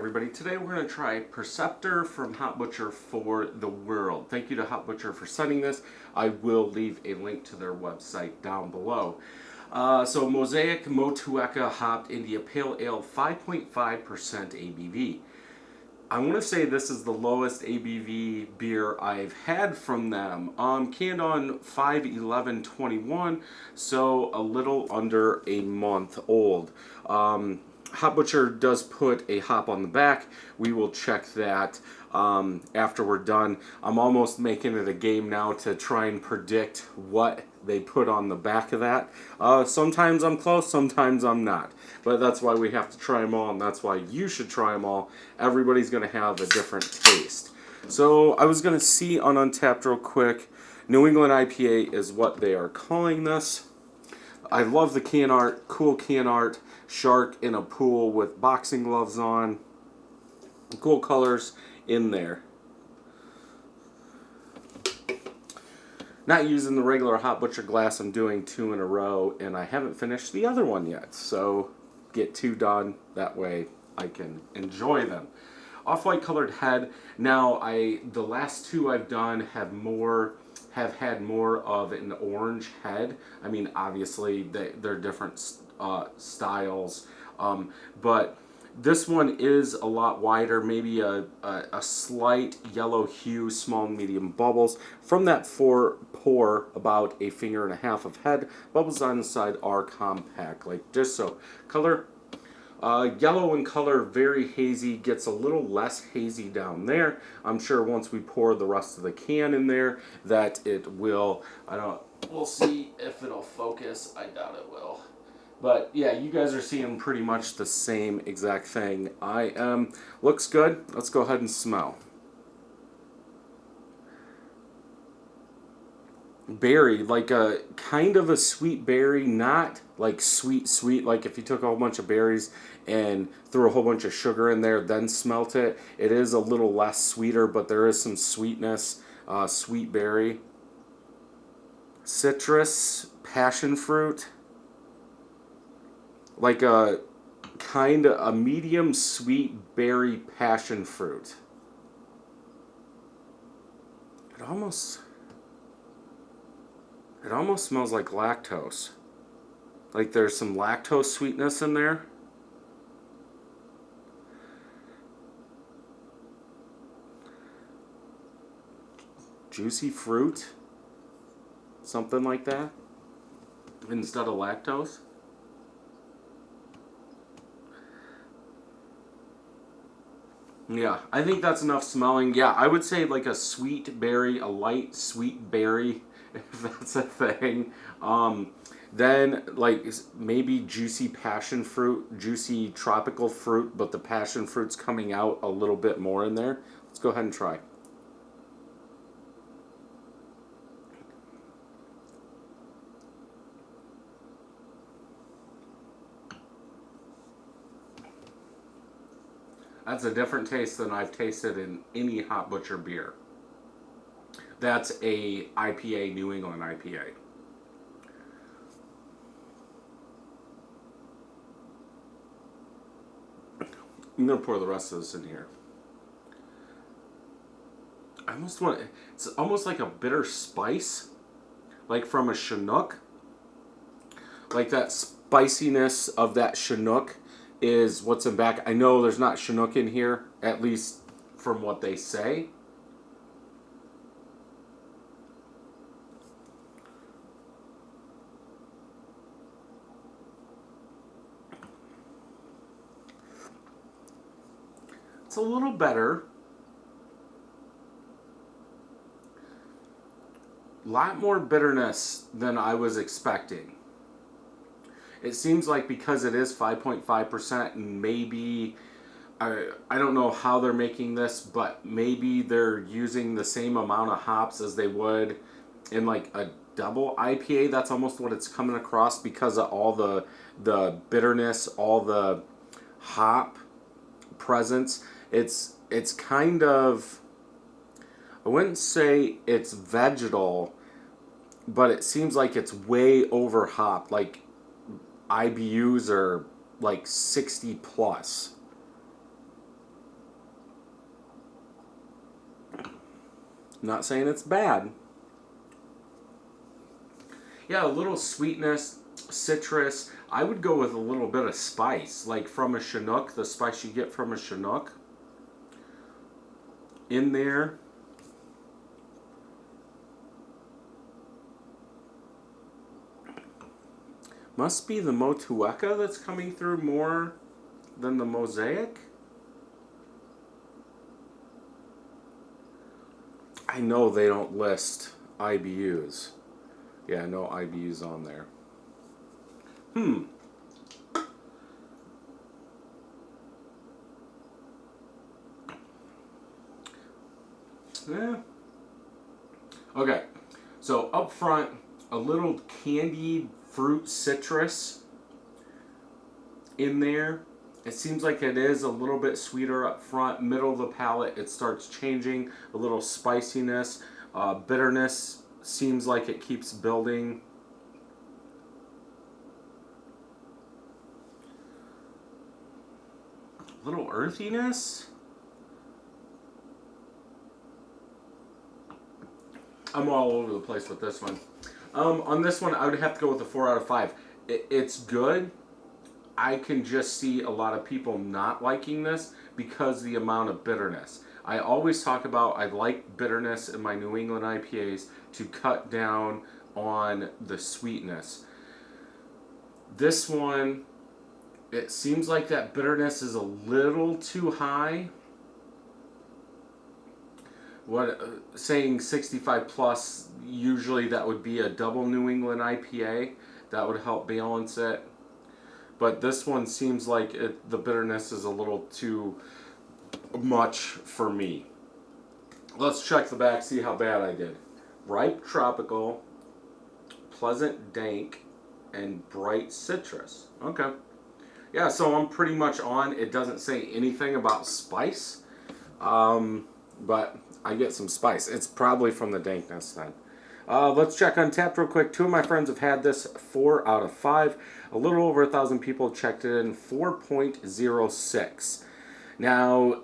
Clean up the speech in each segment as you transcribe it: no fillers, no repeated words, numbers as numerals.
everybody. Today we're going to try Perceptor from Hop Butcher for the World. Thank you to Hop Butcher for sending this. I will leave a link to their website down below. So Mosaic Motueka-hopped India Pale Ale, 5.5% ABV. I want to say this is the lowest ABV beer I've had from them. Canned on 5/11/21, so a little under a month old. Hop Butcher does put a hop on the back. We will check that after we're done. I'm almost making it a game now to try and predict what they put on the back of that. Sometimes I'm close, sometimes I'm not. But that's why we have to try them all, and that's why you should try them all. Everybody's going to have a different taste. So I was going to see on Untapped real quick. New England IPA is what they are calling this. I love the can art, cool can art. Shark in a pool with boxing gloves on. Cool colors in there. Not using the regular Hop Butcher glass. I'm doing 2 in a row, and I haven't finished the other one yet. So get 2 done. That way I can enjoy them. Off-white colored head. Now the last 2 I've done have had more of an orange head. I mean, obviously they're different styles, but this one is a lot wider, maybe a slight yellow hue, small and medium bubbles. From that pour about 1.5 fingers of head. Bubbles on the side are compact, like this. So color, yellow in color, very hazy, gets a little less hazy down there. I'm sure once we pour the rest of the can in there that it will, we'll see if it'll focus. I doubt it will. But yeah, you guys are seeing pretty much the same exact thing. Looks good. Let's go ahead and smell. Berry, like a kind of a sweet berry, not like sweet, like if you took a whole bunch of berries and threw a whole bunch of sugar in there, then smelt it. It is a little less sweeter, but there is some sweetness, sweet berry. Citrus, passion fruit. Like a kind of a medium sweet berry passion fruit. It almost smells like lactose. Like there's some lactose sweetness in there. Juicy fruit. Something like that. Instead of lactose. Yeah, I think that's enough smelling. Yeah, I would say like a sweet berry, a light sweet berry, if that's a thing. Then like maybe juicy passion fruit, juicy tropical fruit, but the passion fruit's coming out a little bit more in there. Let's go ahead and try. That's a different taste than I've tasted in any Hop Butcher beer. That's a IPA, New England IPA. I'm going to pour the rest of this in here. It's almost like a bitter spice, like from a Chinook. Like that spiciness of that Chinook is what's in back. I know there's not Chinook in here, at least from what they say. It's a little better. A lot more bitterness than I was expecting. It seems like because it is 5.5%, and maybe, I don't know how they're making this, but maybe they're using the same amount of hops as they would in like a double IPA. That's almost what it's coming across because of all the bitterness, all the hop presence. It's kind of, I wouldn't say it's vegetal, but it seems like it's way over hopped. Like IBUs are like 60 plus. Not saying it's bad. Yeah, a little sweetness, citrus. I would go with a little bit of spice, like from a Chinook, the spice you get from a Chinook in there. Must be the Motueka that's coming through more than the Mosaic. I know they don't list IBUs. Yeah, no IBUs on there. Yeah. Okay, so up front, a little candied fruit citrus in there. It seems like it is a little bit sweeter up front. Middle of the palate, it starts changing. A little spiciness. Bitterness seems like it keeps building. A little earthiness. I'm all over the place with this one. On this one, I would have to go with a 4 out of 5. It's good. I can just see a lot of people not liking this because of the amount of bitterness. I always talk about I like bitterness in my New England IPAs to cut down on the sweetness. This one, it seems like that bitterness is a little too high. Saying 65 plus, usually that would be a double New England IPA. That would help balance it. But this one seems like the bitterness is a little too much for me. Let's check the back, see how bad I did. Ripe tropical, pleasant dank, and bright citrus. Okay. Yeah, so I'm pretty much on. It doesn't say anything about spice. But I get some spice. It's probably from the dankness then. Let's check Untappd real quick. 2 of my friends have had this, 4 out of 5. A little over 1,000 people checked it in, 4.06. Now,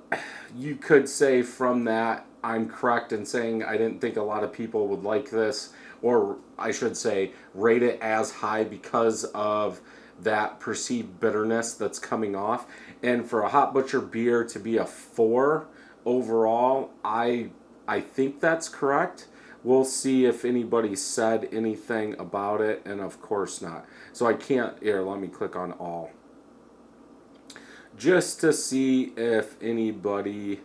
you could say from that, I'm correct in saying I didn't think a lot of people would like this, or I should say, rate it as high because of that perceived bitterness that's coming off. And for a Hop Butcher beer to be a 4 overall, I think that's correct. We'll see if anybody said anything about it, and of course not. So I can't, here, let me click on all. Just to see if anybody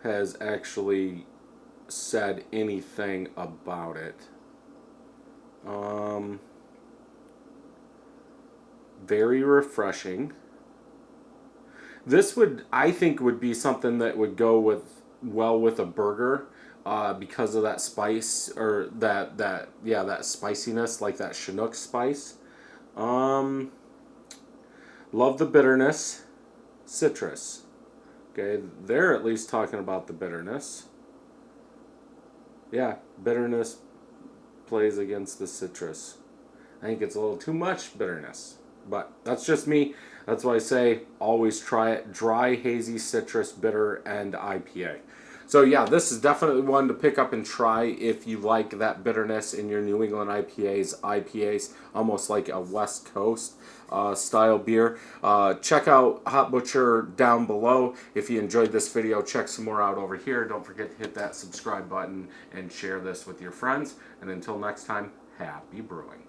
has actually said anything about it. Very refreshing. This would, I think, would be something that would go well with a burger, because of that spice, or that spiciness, like that Chinook spice. Love the bitterness, citrus. Okay, they're at least talking about the bitterness. Yeah, bitterness plays against the citrus. I think it's a little too much bitterness. But that's just me. That's why I say always try it. Dry, hazy, citrus, bitter, and IPA. So yeah, this is definitely one to pick up and try if you like that bitterness in your New England IPAs, almost like a West Coast style beer. Check out Hop Butcher down below. If you enjoyed this video, check some more out over here. Don't forget to hit that subscribe button and share this with your friends. And until next time, happy brewing.